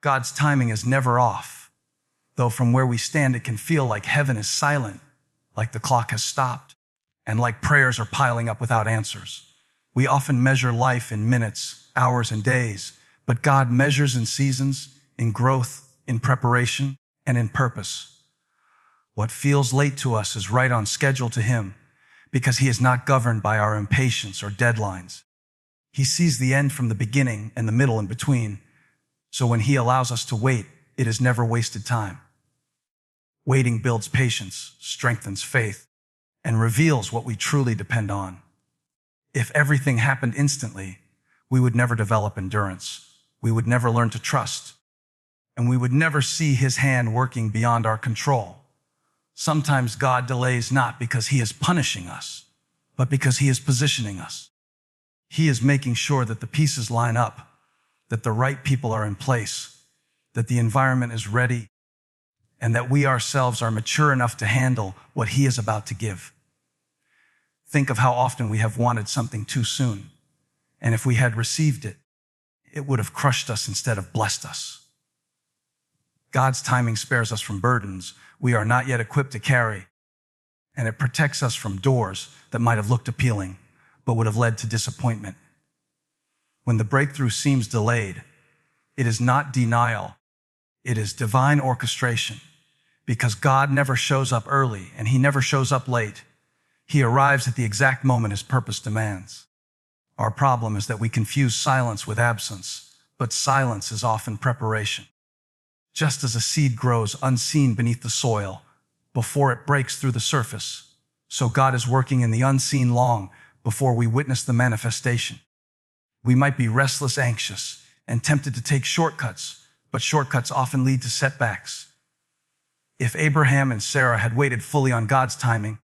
God's timing is never off, though from where we stand it can feel like heaven is silent, like the clock has stopped, and like prayers are piling up without answers. We often measure life in minutes, hours, and days, but God measures in seasons, in growth, in preparation, and in purpose. What feels late to us is right on schedule to Him, because He is not governed by our impatience or deadlines. He sees the end from the beginning and the middle in between, so when He allows us to wait, it is never wasted time. Waiting builds patience, strengthens faith, and reveals what we truly depend on. If everything happened instantly, we would never develop endurance. We would never learn to trust, and we would never see His hand working beyond our control. Sometimes God delays not because He is punishing us, but because He is positioning us. He is making sure that the pieces line up, that the right people are in place, that the environment is ready, and that we ourselves are mature enough to handle what He is about to give. Think of how often we have wanted something too soon, and if we had received it, it would have crushed us instead of blessed us. God's timing spares us from burdens we are not yet equipped to carry, and it protects us from doors that might have looked appealing, but would have led to disappointment. When the breakthrough seems delayed, it is not denial, it is divine orchestration, because God never shows up early and He never shows up late. He arrives at the exact moment His purpose demands. Our problem is that we confuse silence with absence, but silence is often preparation. Just as a seed grows unseen beneath the soil before it breaks through the surface, so God is working in the unseen long before we witness the manifestation. We might be restless, anxious, and tempted to take shortcuts, but shortcuts often lead to setbacks. If Abraham and Sarah had waited fully on God's timing,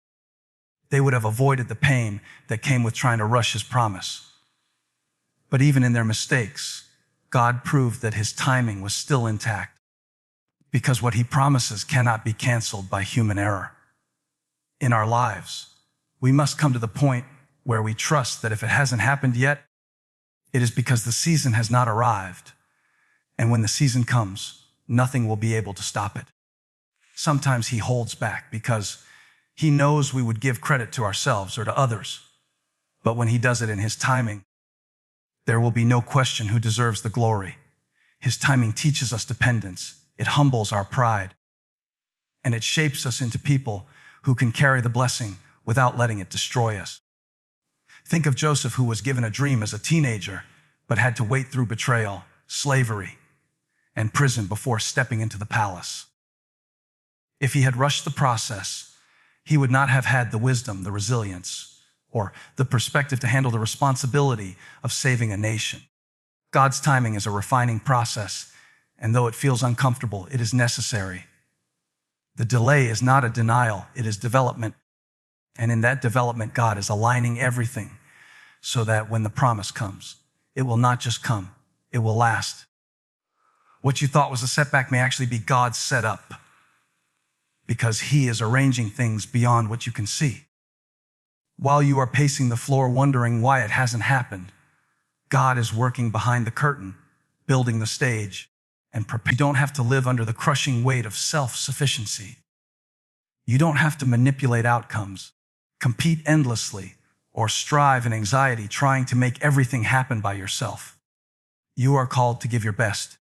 they would have avoided the pain that came with trying to rush His promise. But even in their mistakes, God proved that His timing was still intact, because what He promises cannot be canceled by human error. In our lives, we must come to the point where we trust that if it hasn't happened yet, it is because the season has not arrived. And when the season comes, nothing will be able to stop it. Sometimes He holds back because He knows we would give credit to ourselves or to others. But when He does it in His timing, there will be no question who deserves the glory. His timing teaches us dependence. It humbles our pride, and it shapes us into people who can carry the blessing without letting it destroy us. Think of Joseph, who was given a dream as a teenager, but had to wait through betrayal, slavery, and prison before stepping into the palace. If he had rushed the process, he would not have had the wisdom, the resilience, or the perspective to handle the responsibility of saving a nation. God's timing is a refining process, and though it feels uncomfortable, it is necessary. The delay is not a denial, it is development. And in that development, God is aligning everything so that when the promise comes, it will not just come, it will last. What you thought was a setback may actually be God's setup, because He is arranging things beyond what you can see. While you are pacing the floor wondering why it hasn't happened, God is working behind the curtain, building the stage, and you don't have to live under the crushing weight of self-sufficiency. You don't have to manipulate outcomes, compete endlessly, or strive in anxiety trying to make everything happen by yourself. You are called to give your best,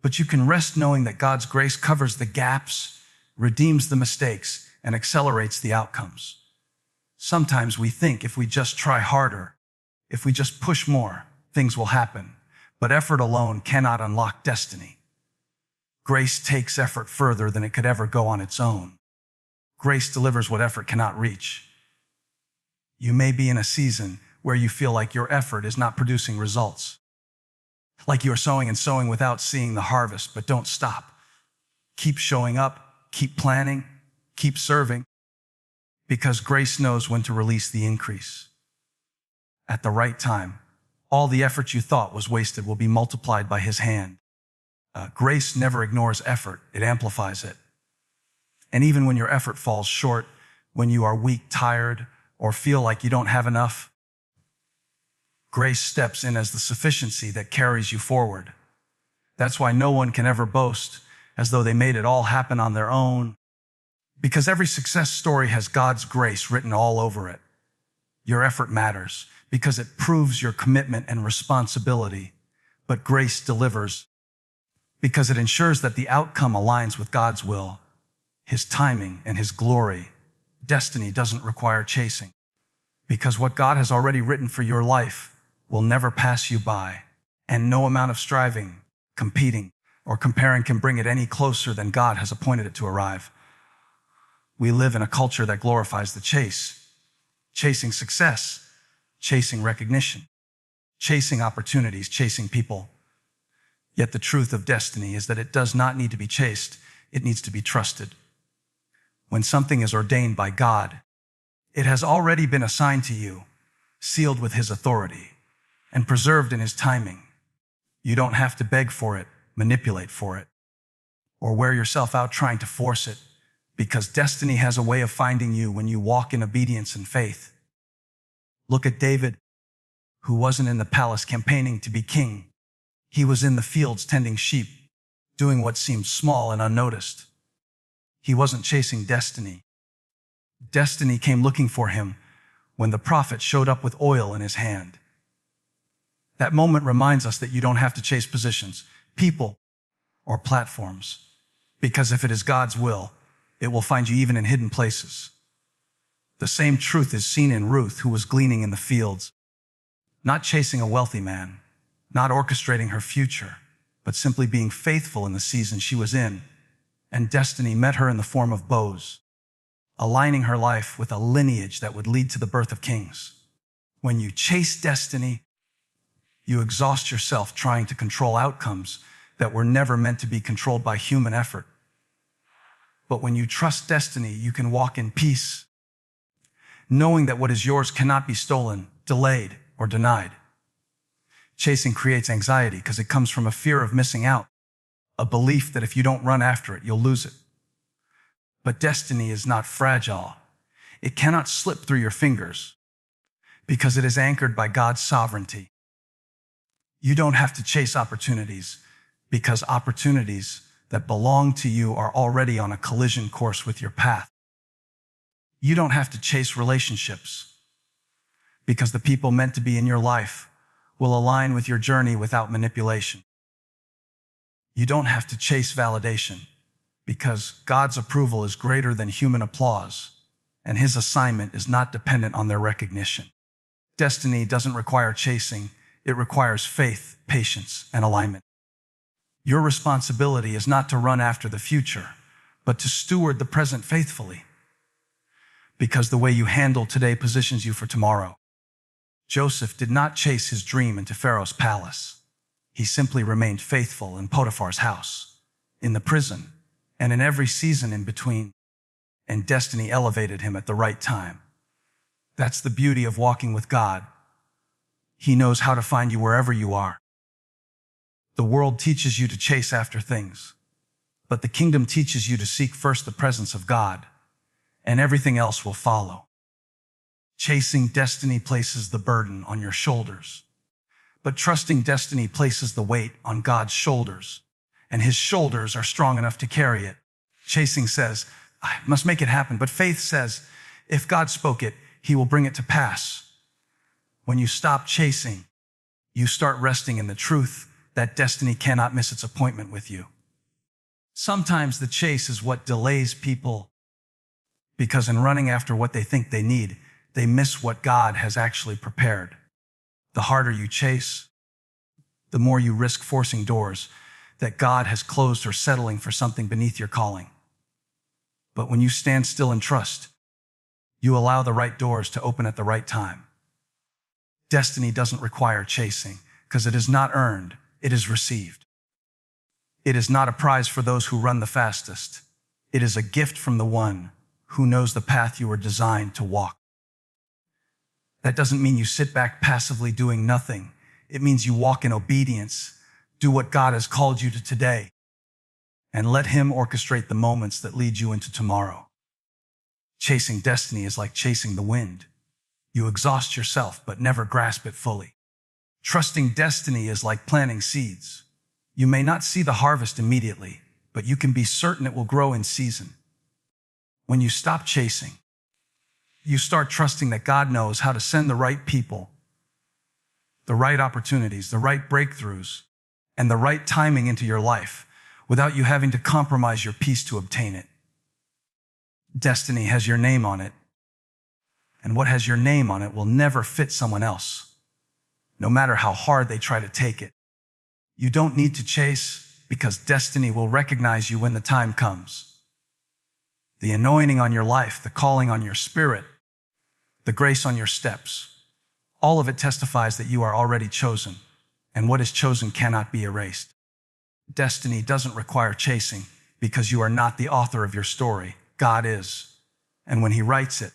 but you can rest knowing that God's grace covers the gaps, redeems the mistakes, and accelerates the outcomes. Sometimes we think if we just try harder, if we just push more, things will happen, but effort alone cannot unlock destiny. Grace takes effort further than it could ever go on its own. Grace delivers what effort cannot reach. You may be in a season where you feel like your effort is not producing results. Like you are sowing and sowing without seeing the harvest, but don't stop. Keep showing up, keep planning, keep serving, because grace knows when to release the increase. At the right time, all the effort you thought was wasted will be multiplied by His hand. Grace never ignores effort, it amplifies it. And even when your effort falls short, when you are weak, tired, or feel like you don't have enough, grace steps in as the sufficiency that carries you forward. That's why no one can ever boast as though they made it all happen on their own, because every success story has God's grace written all over it. Your effort matters because it proves your commitment and responsibility, but grace delivers because it ensures that the outcome aligns with God's will, His timing, and His glory. Destiny doesn't require chasing, because what God has already written for your life will never pass you by, and no amount of striving, competing, or comparing can bring it any closer than God has appointed it to arrive. We live in a culture that glorifies the chase, chasing success, chasing recognition, chasing opportunities, chasing people. Yet the truth of destiny is that it does not need to be chased, it needs to be trusted. When something is ordained by God, it has already been assigned to you, sealed with His authority, and preserved in His timing. You don't have to beg for it, manipulate for it, or wear yourself out trying to force it, because destiny has a way of finding you when you walk in obedience and faith. Look at David, who wasn't in the palace campaigning to be king. He was in the fields tending sheep, doing what seemed small and unnoticed. He wasn't chasing destiny. Destiny came looking for him when the prophet showed up with oil in his hand. That moment reminds us that you don't have to chase positions, people, or platforms, because if it is God's will, it will find you even in hidden places. The same truth is seen in Ruth, who was gleaning in the fields, not chasing a wealthy man, not orchestrating her future, but simply being faithful in the season she was in. And destiny met her in the form of Boaz, aligning her life with a lineage that would lead to the birth of kings. When you chase destiny, you exhaust yourself trying to control outcomes that were never meant to be controlled by human effort. But when you trust destiny, you can walk in peace, knowing that what is yours cannot be stolen, delayed, or denied. Chasing creates anxiety because it comes from a fear of missing out, a belief that if you don't run after it, you'll lose it. But destiny is not fragile. It cannot slip through your fingers because it is anchored by God's sovereignty. You don't have to chase opportunities because opportunities that belong to you are already on a collision course with your path. You don't have to chase relationships because the people meant to be in your life will align with your journey without manipulation. You don't have to chase validation because God's approval is greater than human applause, and His assignment is not dependent on their recognition. Destiny doesn't require chasing, it requires faith, patience, and alignment. Your responsibility is not to run after the future, but to steward the present faithfully, because the way you handle today positions you for tomorrow. Joseph did not chase his dream into Pharaoh's palace. He simply remained faithful in Potiphar's house, in the prison, and in every season in between, and destiny elevated him at the right time. That's the beauty of walking with God. He knows how to find you wherever you are. The world teaches you to chase after things, but the kingdom teaches you to seek first the presence of God, and everything else will follow. Chasing destiny places the burden on your shoulders, but trusting destiny places the weight on God's shoulders, and His shoulders are strong enough to carry it. Chasing says, I must make it happen, but faith says, if God spoke it, He will bring it to pass. When you stop chasing, you start resting in the truth that destiny cannot miss its appointment with you. Sometimes the chase is what delays people, because in running after what they think they need, they miss what God has actually prepared. The harder you chase, the more you risk forcing doors that God has closed or settling for something beneath your calling. But when you stand still and trust, you allow the right doors to open at the right time. Destiny doesn't require chasing because it is not earned, it is received. It is not a prize for those who run the fastest. It is a gift from the one who knows the path you were designed to walk. That doesn't mean you sit back passively doing nothing. It means you walk in obedience, do what God has called you to today, and let Him orchestrate the moments that lead you into tomorrow. Chasing destiny is like chasing the wind. You exhaust yourself, but never grasp it fully. Trusting destiny is like planting seeds. You may not see the harvest immediately, but you can be certain it will grow in season. When you stop chasing, you start trusting that God knows how to send the right people, the right opportunities, the right breakthroughs, and the right timing into your life without you having to compromise your peace to obtain it. Destiny has your name on it, and what has your name on it will never fit someone else, no matter how hard they try to take it. You don't need to chase because destiny will recognize you when the time comes. The anointing on your life, the calling on your spirit, the grace on your steps, all of it testifies that you are already chosen, and what is chosen cannot be erased. Destiny doesn't require chasing because you are not the author of your story. God is. And when He writes it,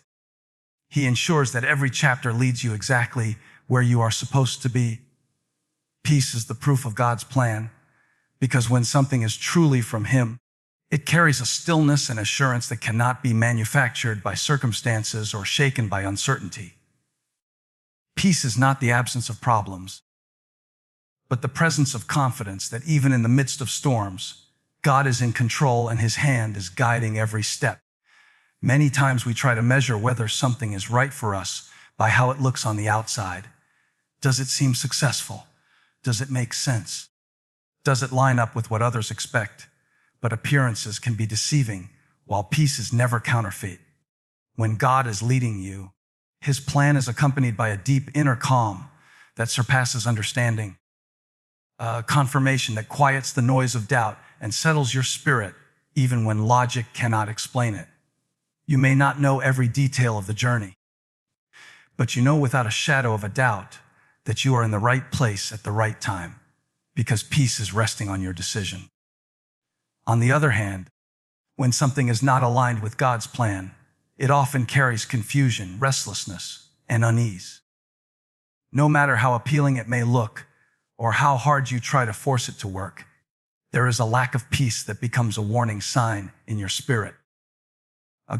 He ensures that every chapter leads you exactly where you are supposed to be. Peace is the proof of God's plan, because when something is truly from Him, it carries a stillness and assurance that cannot be manufactured by circumstances or shaken by uncertainty. Peace is not the absence of problems, but the presence of confidence that even in the midst of storms, God is in control and His hand is guiding every step. Many times we try to measure whether something is right for us by how it looks on the outside. Does it seem successful? Does it make sense? Does it line up with what others expect? But appearances can be deceiving, while peace is never counterfeit. When God is leading you, His plan is accompanied by a deep inner calm that surpasses understanding, a confirmation that quiets the noise of doubt and settles your spirit even when logic cannot explain it. You may not know every detail of the journey, but you know without a shadow of a doubt that you are in the right place at the right time, because peace is resting on your decision. On the other hand, when something is not aligned with God's plan, it often carries confusion, restlessness, and unease. No matter how appealing it may look, or how hard you try to force it to work, there is a lack of peace that becomes a warning sign in your spirit.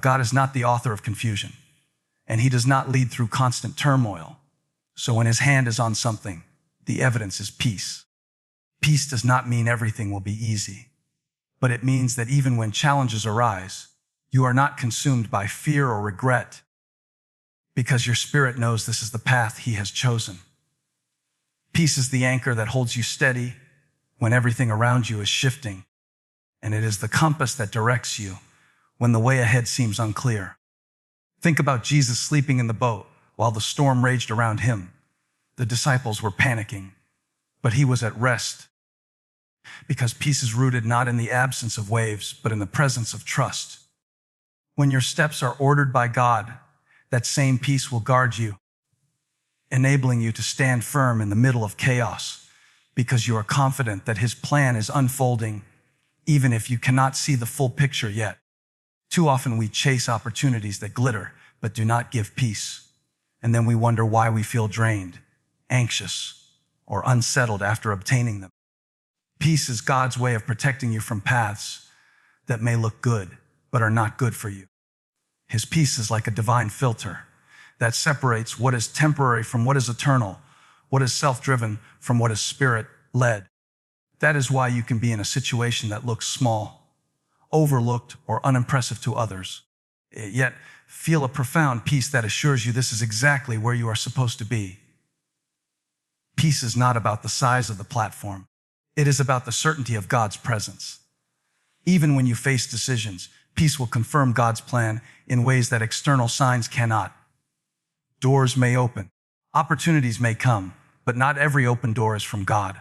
God is not the author of confusion, and He does not lead through constant turmoil. So when His hand is on something, the evidence is peace. Peace does not mean everything will be easy, but it means that even when challenges arise, you are not consumed by fear or regret, because your spirit knows this is the path He has chosen. Peace is the anchor that holds you steady when everything around you is shifting, and it is the compass that directs you when the way ahead seems unclear. Think about Jesus sleeping in the boat while the storm raged around Him. The disciples were panicking, but He was at rest, because peace is rooted not in the absence of waves, but in the presence of trust. When your steps are ordered by God, that same peace will guard you, enabling you to stand firm in the middle of chaos, because you are confident that His plan is unfolding, even if you cannot see the full picture yet. Too often we chase opportunities that glitter, but do not give peace. And then we wonder why we feel drained, anxious, or unsettled after obtaining them. Peace is God's way of protecting you from paths that may look good, but are not good for you. His peace is like a divine filter that separates what is temporary from what is eternal, what is self-driven from what is spirit-led. That is why you can be in a situation that looks small, overlooked, or unimpressive to others, yet feel a profound peace that assures you this is exactly where you are supposed to be. Peace is not about the size of the platform. It is about the certainty of God's presence. Even when you face decisions, peace will confirm God's plan in ways that external signs cannot. Doors may open, opportunities may come, but not every open door is from God.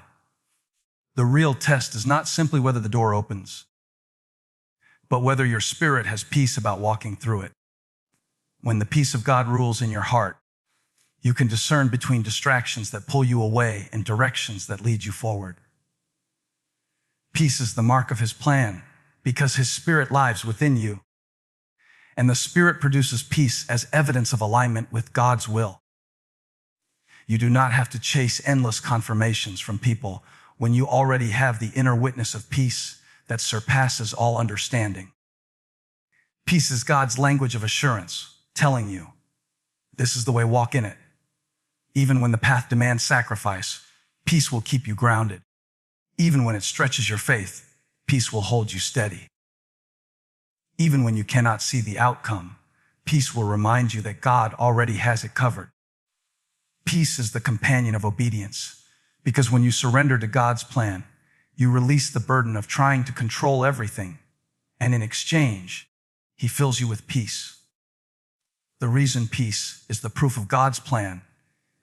The real test is not simply whether the door opens, but whether your spirit has peace about walking through it. When the peace of God rules in your heart, you can discern between distractions that pull you away and directions that lead you forward. Peace is the mark of His plan because His Spirit lives within you, and the Spirit produces peace as evidence of alignment with God's will. You do not have to chase endless confirmations from people when you already have the inner witness of peace that surpasses all understanding. Peace is God's language of assurance, telling you, this is the way, walk in it. Even when the path demands sacrifice, peace will keep you grounded. Even when it stretches your faith, peace will hold you steady. Even when you cannot see the outcome, peace will remind you that God already has it covered. Peace is the companion of obedience, because when you surrender to God's plan, you release the burden of trying to control everything, and in exchange, He fills you with peace. The reason peace is the proof of God's plan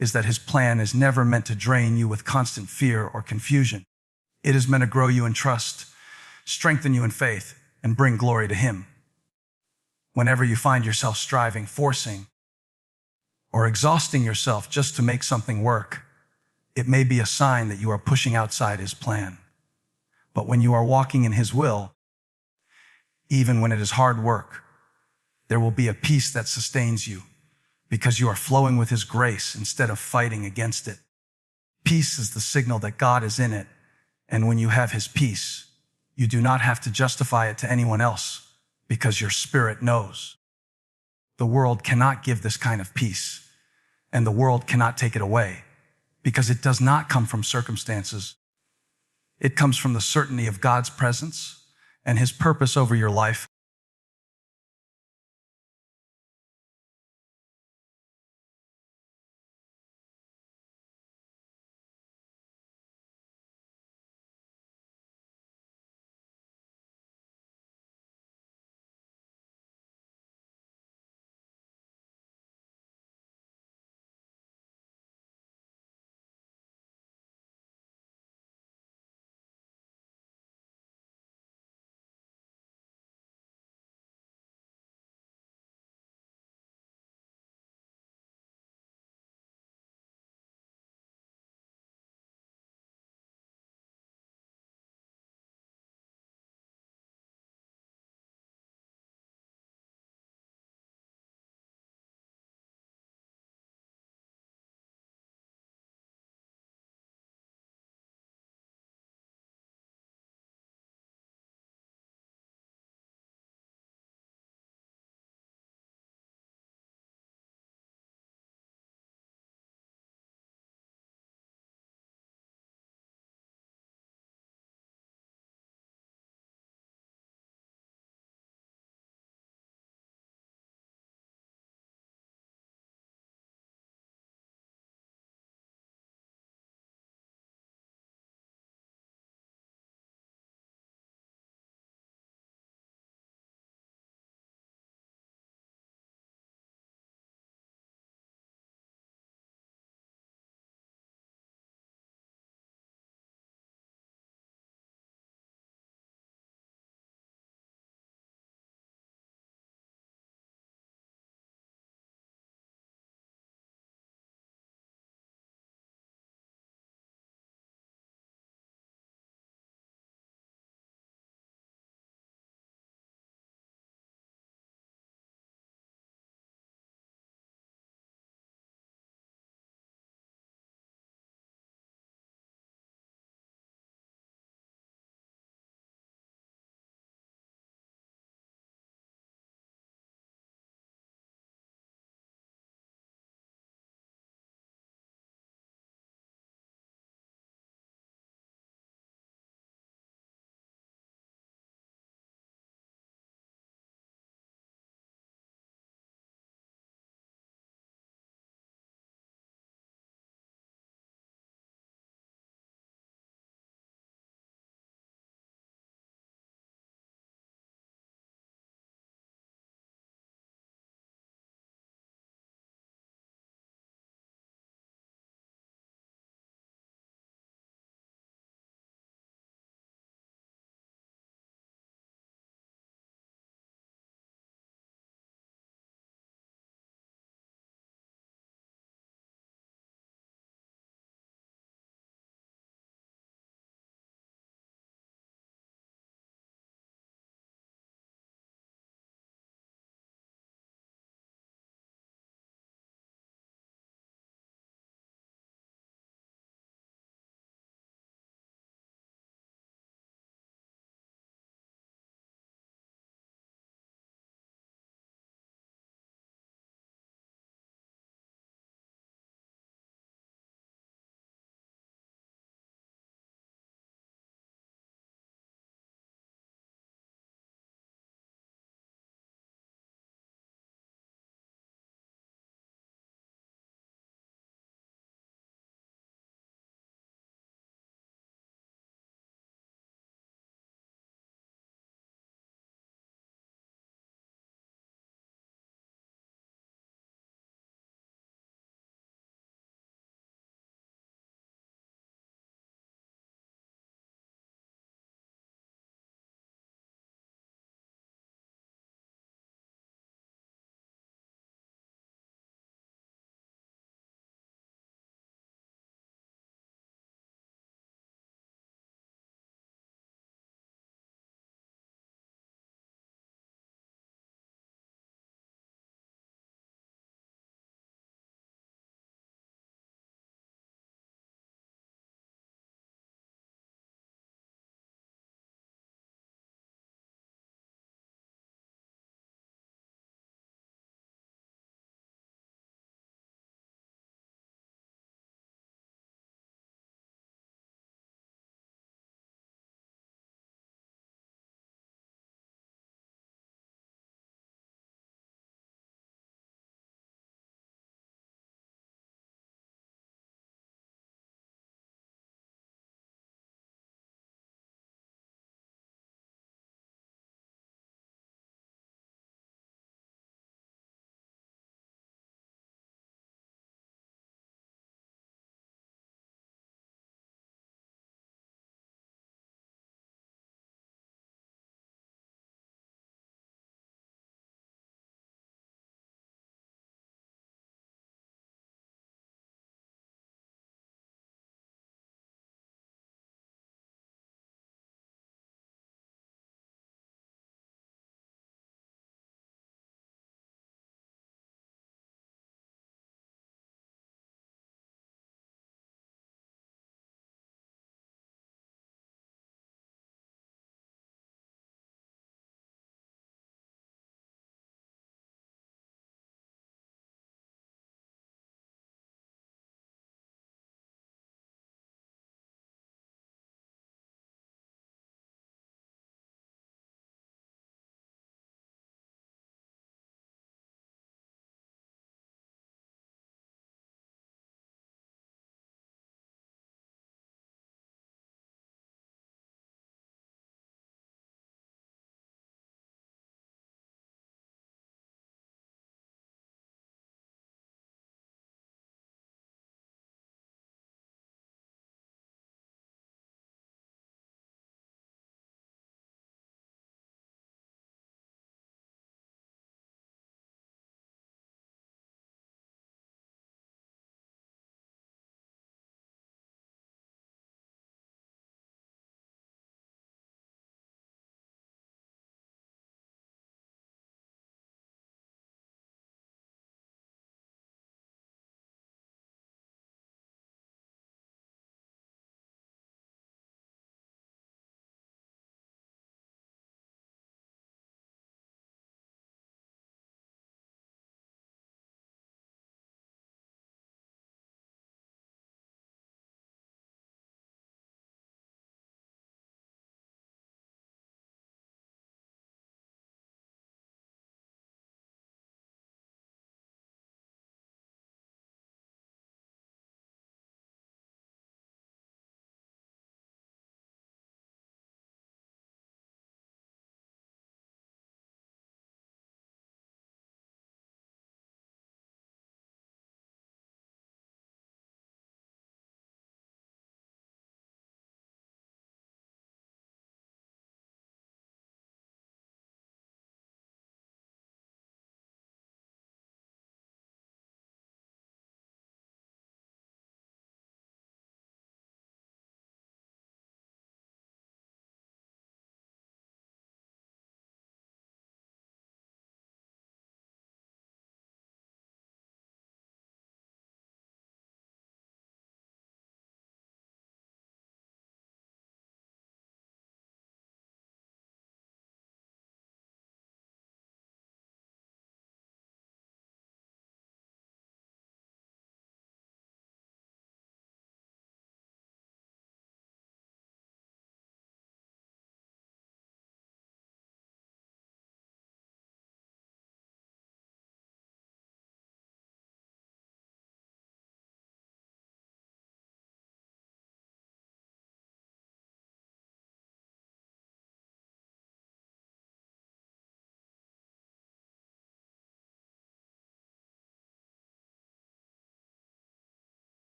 is that His plan is never meant to drain you with constant fear or confusion. It is meant to grow you in trust, strengthen you in faith, and bring glory to Him. Whenever you find yourself striving, forcing, or exhausting yourself just to make something work, it may be a sign that you are pushing outside His plan. But when you are walking in His will, even when it is hard work, there will be a peace that sustains you because you are flowing with His grace instead of fighting against it. Peace is the signal that God is in it, and when you have His peace, you do not have to justify it to anyone else because your spirit knows. The world cannot give this kind of peace, and the world cannot take it away because it does not come from circumstances. It comes from the certainty of God's presence and His purpose over your life.